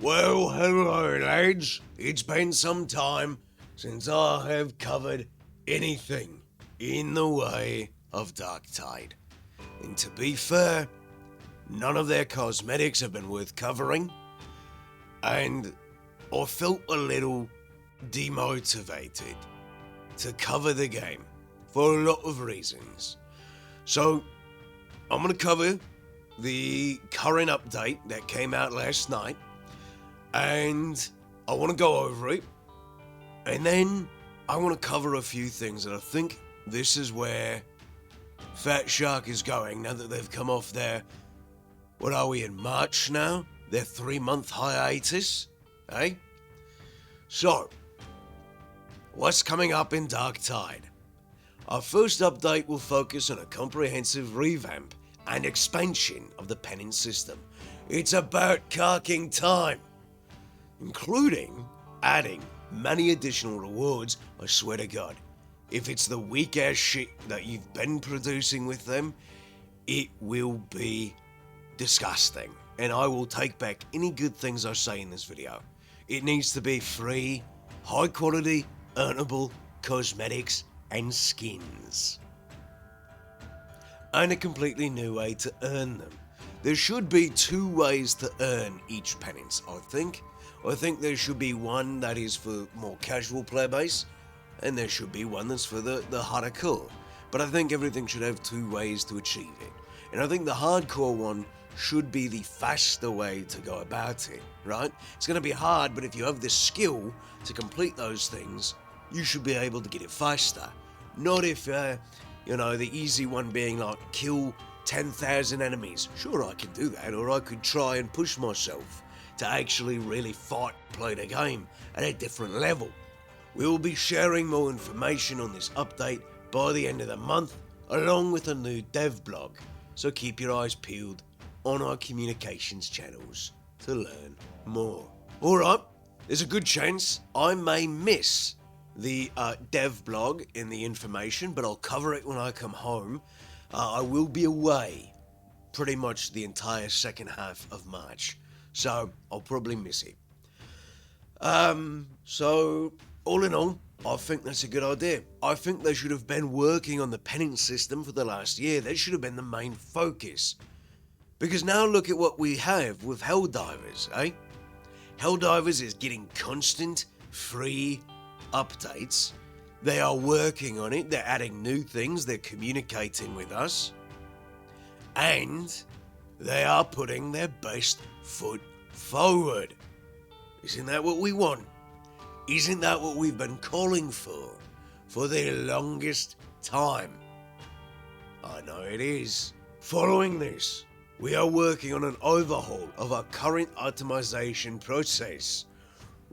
Well, hello lads. It's been some time since I have covered anything in the way of Darktide. And to be fair, none of their cosmetics have been worth covering, and I felt a little demotivated to cover the game for a lot of reasons. So, I'm going to cover the current update that came out last night, and I want to go over it, and then I want to cover a few things, and I think this is where Fatshark is going now that they've come off their, what are we in March now? Their 3-month hiatus, eh? So, what's coming up in Darktide? Our first update will focus on a comprehensive revamp and expansion of the Penance system. It's about Karking time, including adding many additional rewards. I swear to God, if it's the weak ass shit that you've been producing with them, it will be disgusting, and I will take back any good things I say in this video. It needs to be free, high quality, earnable cosmetics and skins, and a completely new way to earn them. There should be 2 ways to earn each penance, I think. I think there should be one that is for more casual player base, and there should be one that's for the hardcore. But I think everything should have 2 ways to achieve it. And I think the hardcore one should be the faster way to go about it, right? It's going to be hard, but if you have the skill to complete those things, you should be able to get it faster. Not if, the easy one being like kill 10,000 enemies. Sure, I can do that, or I could try and push myself to actually really fight, play the game at a different level. We will be sharing more information on this update by the end of the month, along with a new dev blog, so keep your eyes peeled on our communications channels to learn more. Alright, there's a good chance I may miss the dev blog in the information, but I'll cover it when I come home. I will be away pretty much the entire second half of March, so I'll probably miss it. So all in all, I think that's a good idea. I think they should have been working on the Penance system for the last year. That should have been the main focus. Because now look at what we have with Helldivers, eh? Helldivers is getting constant, free updates. They are working on it, they're adding new things, they're communicating with us, and they are putting their best foot forward. Isn't that what we want? Isn't that what we've been calling for the longest time? I know it is. Following this, we are working on an overhaul of our current optimization process.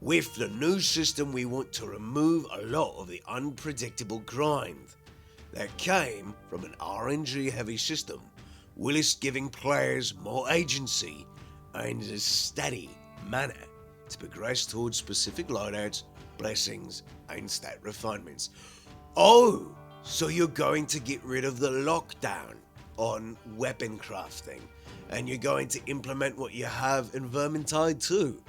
With the new system, we want to remove a lot of the unpredictable grind that came from an RNG heavy system, whilst giving players more agency and a steady manner to progress towards specific loadouts, blessings, and stat refinements. Oh, so you're going to get rid of the lockdown on weapon crafting, and you're going to implement what you have in Vermintide too.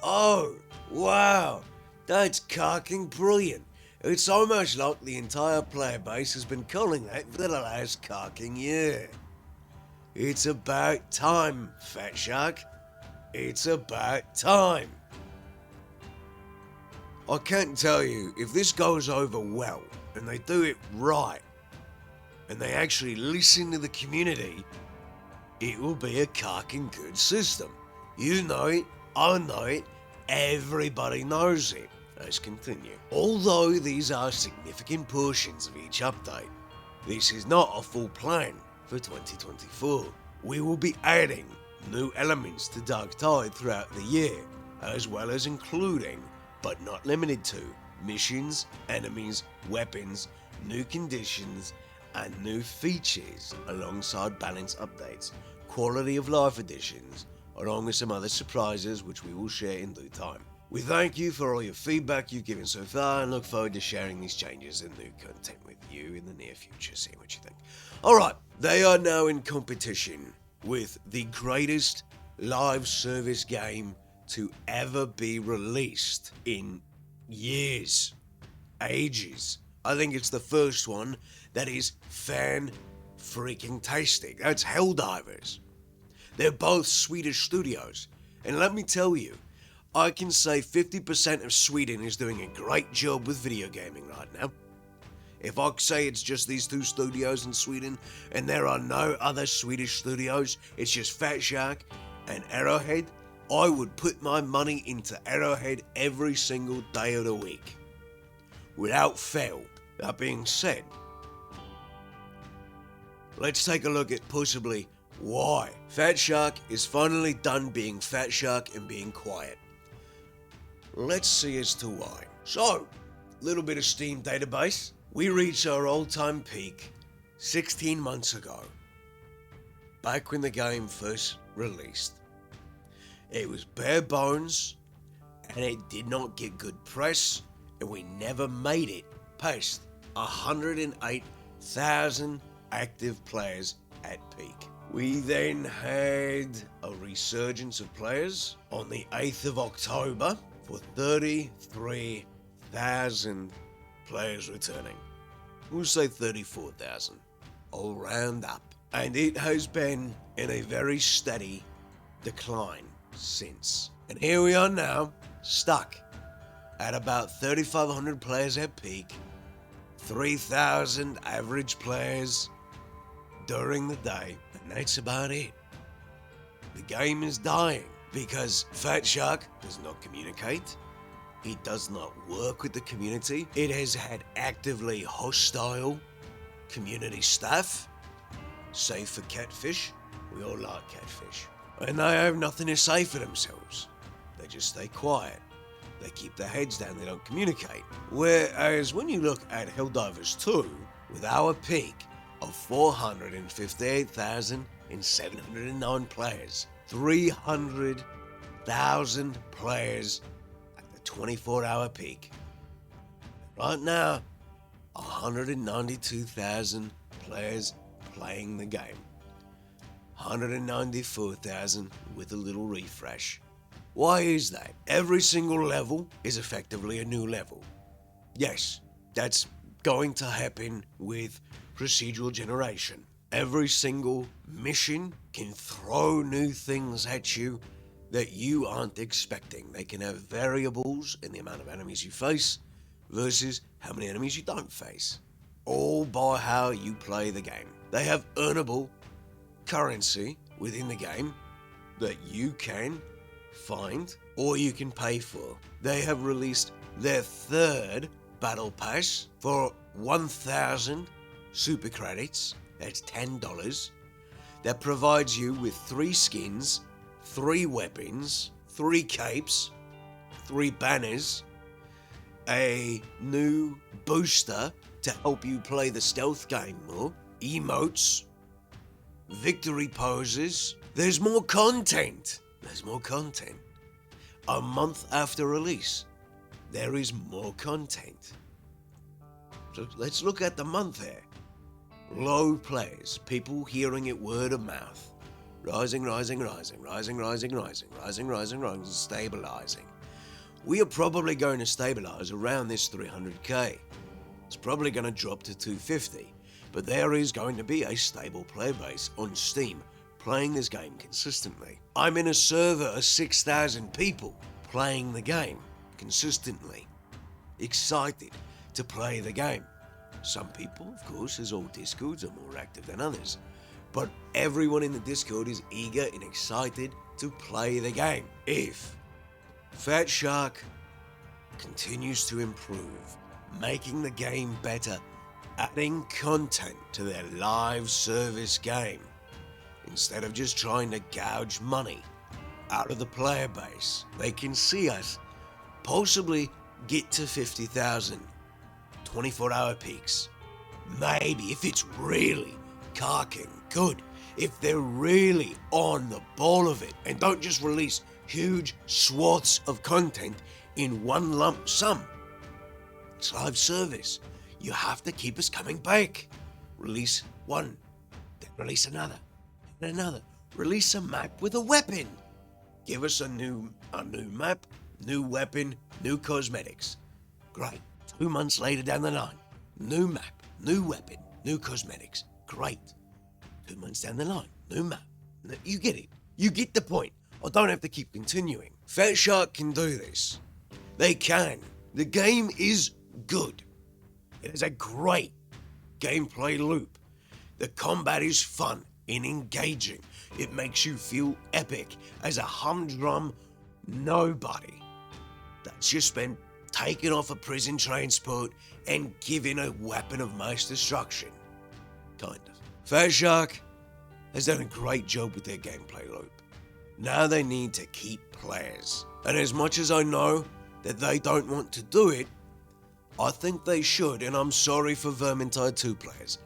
Oh, wow, that's Karking brilliant. It's almost like the entire player base has been calling that for the last Karking year. It's about time, Fatshark. It's about time. I can't tell you, if this goes over well, and they do it right, and they actually listen to the community, it will be a Karking good system. You know it, I know it, everybody knows it. Let's continue. Although these are significant portions of each update, this is not a full plan for 2024. We will be adding new elements to Darktide throughout the year, as well as including, but not limited to, missions, enemies, weapons, new conditions, and new features, alongside balance updates, quality of life additions, along with some other surprises which we will share in due time. We thank you for all your feedback you've given so far and look forward to sharing these changes and new content with you in the near future. See what you think. Alright, they are now in competition with the greatest live service game to ever be released in years, ages. I think it's the first one that is fan-freaking tastic. That's Helldivers. They're both Swedish studios. And let me tell you, I can say 50% of Sweden is doing a great job with video gaming right now. If I say it's just these two studios in Sweden and there are no other Swedish studios, it's just Fatshark and Arrowhead, I would put my money into Arrowhead every single day of the week. Without fail. That being said, let's take a look at possibly why Fatshark is finally done being Fatshark and being quiet. Let's see as to why. So, little bit of Steam database. We reached our all-time peak 16 months ago, back when the game first released. It was bare bones, and it did not get good press, and we never made it past 108,000 active players at peak. We then had a resurgence of players on the 8th of October for 33,000 players returning. We'll say 34,000. I'll round up. And it has been in a very steady decline since. And here we are now, stuck at about 3,500 players at peak, 3,000 average players during the day, and that's about it. The game is dying because Fatshark does not communicate. It does not work with the community. It has had actively hostile community staff, save for Catfish. We all like Catfish. And they have nothing to say for themselves. They just stay quiet. They keep their heads down, they don't communicate. Whereas when you look at Helldivers 2, with our peak of 458,709 players, 300,000 players at the 24-hour peak. Right now, 192,000 players playing the game. 194,000 with a little refresh. Why is that? Every single level is effectively a new level. Yes, that's going to happen with procedural generation. Every single mission can throw new things at you that you aren't expecting. They can have variables in the amount of enemies you face versus how many enemies you don't face. All by how you play the game. They have earnable currency within the game that you can find or you can pay for. They have released their third battle pass for 1,000 super credits. That's $10. That provides you with 3 skins, 3 weapons, 3 capes, 3 banners, a new booster to help you play the stealth game more, emotes, victory poses. There's more content. There's more content. A month after release, there is more content. So let's look at the month here. Low players, people hearing it word of mouth. Rising, stabilizing. We are probably going to stabilize around this 300k. It's probably going to drop to 250, but there is going to be a stable player base on Steam playing this game consistently. I'm in a server of 6,000 people playing the game consistently, excited to play the game. Some people, of course, as all Discords, are more active than others, but everyone in the Discord is eager and excited to play the game. If Fatshark continues to improve, making the game better, adding content to their live service game, instead of just trying to gouge money out of the player base, they can see us possibly get to 50,000 24-hour peaks. Maybe if it's really Karking good, if they're really on the ball of it and don't just release huge swaths of content in one lump sum. It's live service. You have to keep us coming back. Release one, then release another, and another. Release a map with a weapon. Give us a new A new map, new weapon, new cosmetics. Great. 2 months later down the line, new map, new weapon, new cosmetics. Great. 2 months down the line, new map. You get it. You get the point. I don't have to keep continuing. Fatshark can do this. They can. The game is good. It is a great gameplay loop. The combat is fun and engaging. It makes you feel epic as a humdrum nobody that's just been taken off a prison transport and given a weapon of mass destruction. Kind of. Fatshark has done a great job with their gameplay loop. Now they need to keep players. And as much as I know that they don't want to do it, I think they should, and I'm sorry for Vermintide 2 players.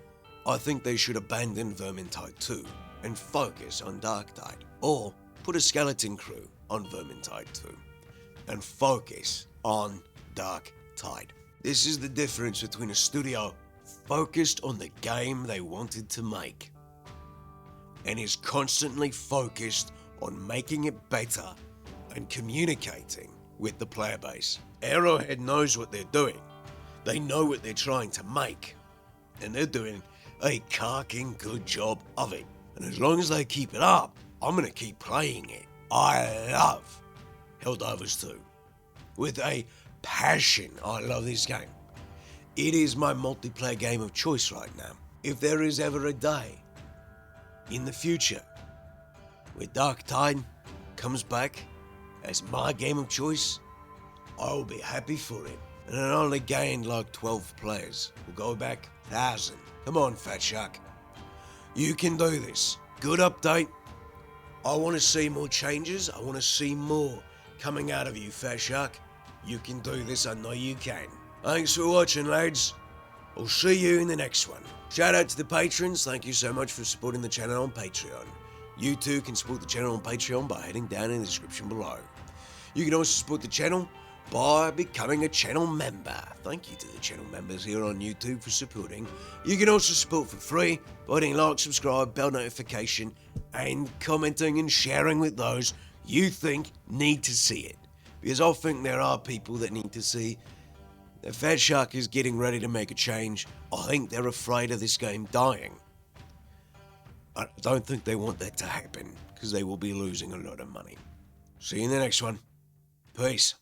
I think they should abandon Vermintide 2 and focus on Darktide. Or put a skeleton crew on Vermintide 2 and focus on Darktide. This is the difference between a studio focused on the game they wanted to make and is constantly focused on making it better and communicating with the player base. Arrowhead knows what they're doing. They know what they're trying to make, and they're doing a carking good job of it. And as long as they keep it up, I'm gonna keep playing it. I love Helldivers 2. With a passion, I love this game. It is my multiplayer game of choice right now. If there is ever a day in the future where Darktide comes back as my game of choice, I will be happy for it. And it only gained like 12 players. We'll go back 1,000. Come on, Fatshark. You can do this. Good update. I want to see more changes. I want to see more coming out of you, Fatshark. You can do this. I know you can. Thanks for watching, lads. I'll see you in the next one. Shout out to the patrons. Thank you so much for supporting the channel on Patreon. You too can support the channel on Patreon by heading down in the description below. You can also support the channel by becoming a channel member. Thank you to the channel members here on YouTube for supporting. You can also support for free by hitting like, subscribe, bell notification, and commenting and sharing with those you think need to see it. Because I think there are people that need to see that Fatshark is getting ready to make a change. I think they're afraid of this game dying. I don't think they want that to happen because they will be losing a lot of money. See you in the next one. Peace.